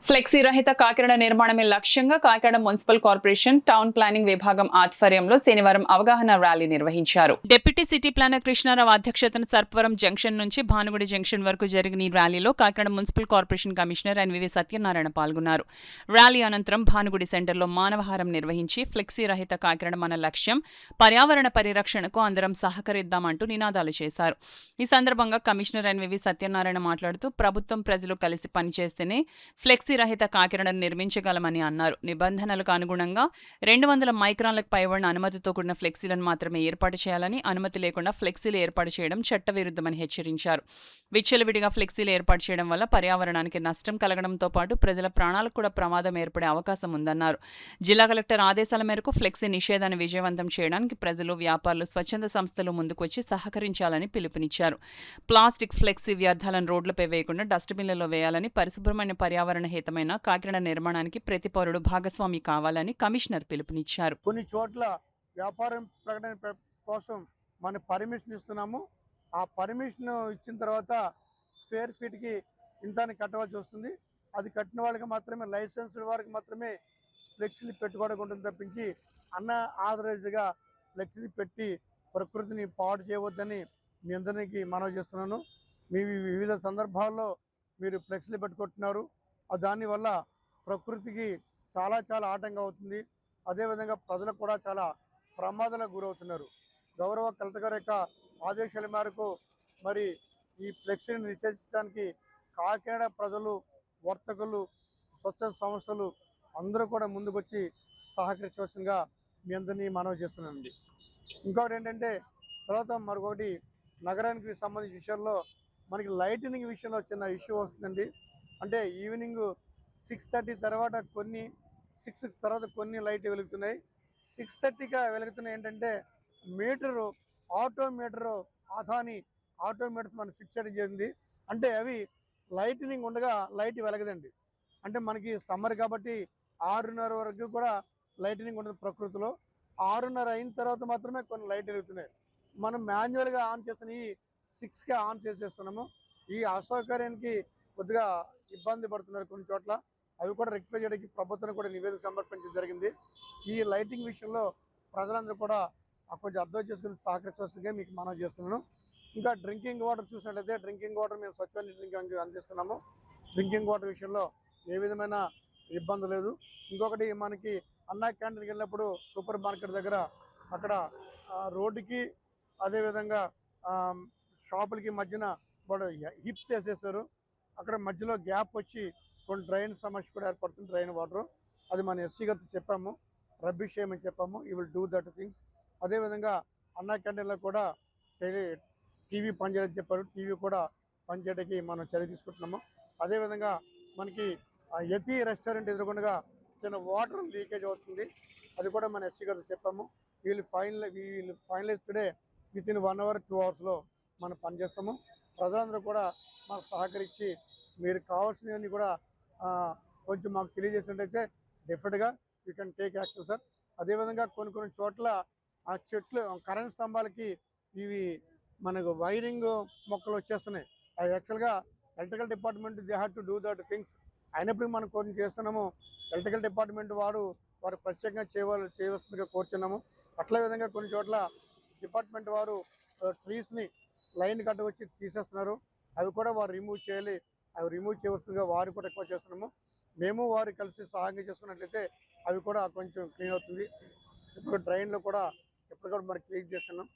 Flexi రహిత కాకినాడ నిర్మాణమే లక్ష్యంగా Kakinada municipal corporation town planning విభాగం ఆధ్వర్యంలో శనివారం అవగాహన ర్యాలీ నిర్వహించారు. డిప్యూటీ సిటీ ప్లానర్ కృష్ణారావు అధ్యక్షతన సర్పవరం జంక్షన్ నుంచి భానుగుడి జంక్షన్ వరకు జరిగిన ఈ ర్యాలీలో Kakinada municipal corporation commissioner NVV Satyanarayana పాల్గొన్నారు. ర్యాలీ అనంతరం భానుగుడి సెంటర్లో మానవహారం నిర్వహించి ఫ్లెక్సీ రహిత కాకినాడ మన లక్ష్యం, పర్యావరణ పరిరక్షణకు అందరం సహకరిద్దామంటూ నినాదాలు చేశారు. ఈ సందర్భంగా కమిషనర్ ఎన్వివి సత్యనారాయణ మాట్లాడుతూ ప్రభుత్వం ప్రజలు కలిసి పనిచేస్తేనే ఫ్లెక్సీ రహిత కాకినాడను నిర్మించగలమని అన్నారు. నిబంధనలకు అనుగుణంగా 200 మైక్రాన్లకు పైబడిన అనుమతితో కూడిన ఫ్లెక్సీలను మాత్రమే ఏర్పాటు చేయాలని, అనుమతి లేకుండా ఫ్లెక్సీలు ఏర్పాటు చేయడం చట్టవిరుద్ధమని హెచ్చరించారు. విచ్చలవిడిగా ఫ్లెక్సీలు ఏర్పాటు చేయడం వల్ల పర్యావరణానికి నష్టం కలగడంతో పాటు ప్రజల ప్రాణాలకు కూడా ప్రమాదం ఏర్పడే అవకాశం ఉందన్నారు. జిల్లా కలెక్టర్ ఆదేశాల మేరకు ఫ్లెక్సీ నిషేధాన్ని విజయవంతం చేయడానికి ప్రజలు, వ్యాపారులు, స్వచ్ఛంద సంస్థలు ముందుకొచ్చి సహకరించాలని పిలుపునిచ్చారు. ప్లాస్టిక్ ఫ్లెక్సీ వ్యర్థాలను రోడ్లపై వేయకుండా డస్ట్బిన్లలో వేయాలని, పరిశుభ్రమైన పర్యావరణ హితమైన కాకినాడ నిర్మాణానికి ప్రతి పౌరుడు భాగస్వామి కావాలని కమిషనర్ పిలుపునిచ్చారు. కొన్ని చోట్ల వ్యాపారం ప్రకటన కోసం మనం పర్మిషన్ ఇస్తున్నాము. ఆ పర్మిషన్ ఇచ్చిన తర్వాత స్క్వేర్ ఫీట్కి ఇంతాన్ని కట్టవలసి వస్తుంది. అది కట్టిన వాళ్ళకి మాత్రమే, లైసెన్స్డ్ వారికి మాత్రమే ఫ్లెక్సీలు పెట్టుకోవడం ఉంటుంది తప్పించి ఆథరైజ్డ్గా ఫ్లెక్సీలు పెట్టి ప్రకృతిని పాడు చేయవద్దని మీ అందరికీ మనవి చేస్తున్నాను. మీ వివిధ సందర్భాల్లో మీరు ఫ్లెక్సీలు పెట్టుకుంటున్నారు. దానివల్ల ప్రకృతికి చాలా ఆటంకం అవుతుంది. అదేవిధంగా ప్రజలకు కూడా చాలా ప్రమాదాలకు గురవుతున్నారు. గౌరవ కలెక్టర్ గారి యొక్క ఆదేశాల మేరకు మరి ఈ ఫ్లెక్సీని నిషేధించడానికి కాకినాడ ప్రజలు, వర్తకులు, స్వచ్ఛ సంస్థలు అందరూ కూడా ముందుకొచ్చి సహకరించవలసిందిగా మీ అందరినీ మనవి చేస్తున్నానండి. ఇంకొకటి ఏంటంటే, తర్వాత మరొకటి నగరానికి సంబంధించిన విషయాల్లో మనకి లైటినింగ్ విషయంలో చిన్న ఇష్యూ వస్తుందండి. అంటే ఈవినింగ్ 6:30 తర్వాత కొన్ని 6 తర్వాత కొన్ని లైట్ వెలుగుతున్నాయి. 6:30గా వెలుగుతున్నాయి. ఏంటంటే మీటరు, ఆథాని ఆటోమీటర్స్ మనం ఫిక్స్ చేయడం జరిగింది. అంటే అవి లైటినింగ్ ఉండగా లైట్ వెలగదండి. అంటే మనకి సమ్మర్ కాబట్టి 6:30 వరకు కూడా లైటినింగ్ ఉండదు ప్రకృతిలో. 6:30 అయిన తర్వాత మాత్రమే కొన్ని లైట్ వెలుగుతున్నాయి. మనం మాన్యువల్గా ఆన్ చేసిన ఈ 6కి ఆన్ చేసేస్తున్నాము. ఈ అసౌకర్యానికి కొద్దిగా ఇబ్బంది పడుతున్నారు కొన్ని చోట్ల. అవి కూడా రెక్టిఫై చేయడానికి ప్రభుత్వానికి కూడా నివేదిక సమర్పించడం జరిగింది. ఈ లైటింగ్ విషయంలో ప్రజలందరూ కూడా కొంచెం అర్థం చేసుకుని సహకరించవలసిందిగా మీకు మనవి చేస్తున్నాను. ఇంకా డ్రింకింగ్ వాటర్ చూసినట్లయితే, డ్రింకింగ్ వాటర్ మేము స్వచ్ఛమైన డ్రింకింగ్ అందిస్తున్నాము. డ్రింకింగ్ వాటర్ విషయంలో ఏ విధమైన ఇబ్బంది లేదు. ఇంకొకటి, మనకి అన్నా క్యాంటీన్కి వెళ్ళినప్పుడు సూపర్ మార్కెట్ దగ్గర అక్కడ రోడ్డుకి అదేవిధంగా షాపులకి మధ్యన వాడు హిప్స్ వేసేసారు. అక్కడ మధ్యలో గ్యాప్ వచ్చి కొన్ని డ్రైన్ సమస్య కూడా ఏర్పడుతుంది. డ్రైన్ వాటర్ అది మన ఎస్సీ గారితో చెప్పాము, రబ్బిష్ చేయమని చెప్పాము. ఈ విల్ డూ దట్ థింగ్స్. అదేవిధంగా అన్నా క్యాంటీన్లో కూడా టీవీ పనిచేయడానికి చెప్పారు. టీవీ కూడా పనిచేయడానికి మనం చర్య తీసుకుంటున్నాము. అదేవిధంగా మనకి యతి రెస్టారెంట్ ఎదురుకుండా చిన్న వాటర్ లీకేజ్ అవుతుంది. అది కూడా మన ఎస్సీ గారితో చెప్పాము. వీళ్ళు finalise today within 1 hour 2 hours మనం పనిచేస్తాము. ప్రజలందరూ కూడా మాకు సహకరించి మీరు కావాల్సినవన్నీ కూడా కొంచెం మాకు తెలియజేసినట్టయితే డెఫినెట్గా you can take action sir. అదేవిధంగా కొన్ని చోట్ల ఆ చెట్లు, కరెంట్ స్తంభాలకి ఇవి మనకు వైరింగ్ మొక్కలు వచ్చేస్తున్నాయి. అవి యాక్చువల్గా electrical department they have to do that things. అయినప్పుడు మనం కొన్ని చేస్తున్నాము. ఎలక్ట్రికల్ డిపార్ట్మెంట్ వారు ప్రత్యేకంగా చేయవలసిందిగా కోరుచున్నాము. అట్లా విధంగా కొన్ని చోట్ల డిపార్ట్మెంట్ వారు ట్రీస్ని లైన్ కట్ట వచ్చి తీసేస్తున్నారు. అవి కూడా వారు రిమూవ్ చేయాలి. అవి రిమూవ్ చేయవలసిందిగా వారు కూడా ఎక్కువ చేస్తున్నాము. మేము వారు కలిసి సహాయం చేసుకున్నట్లయితే అవి కూడా కొంచెం క్లీన్ అవుతుంది. ఇప్పుడు డ్రైన్లో కూడా ఎప్పటికప్పుడు మరి క్లీన్ చేస్తున్నాం.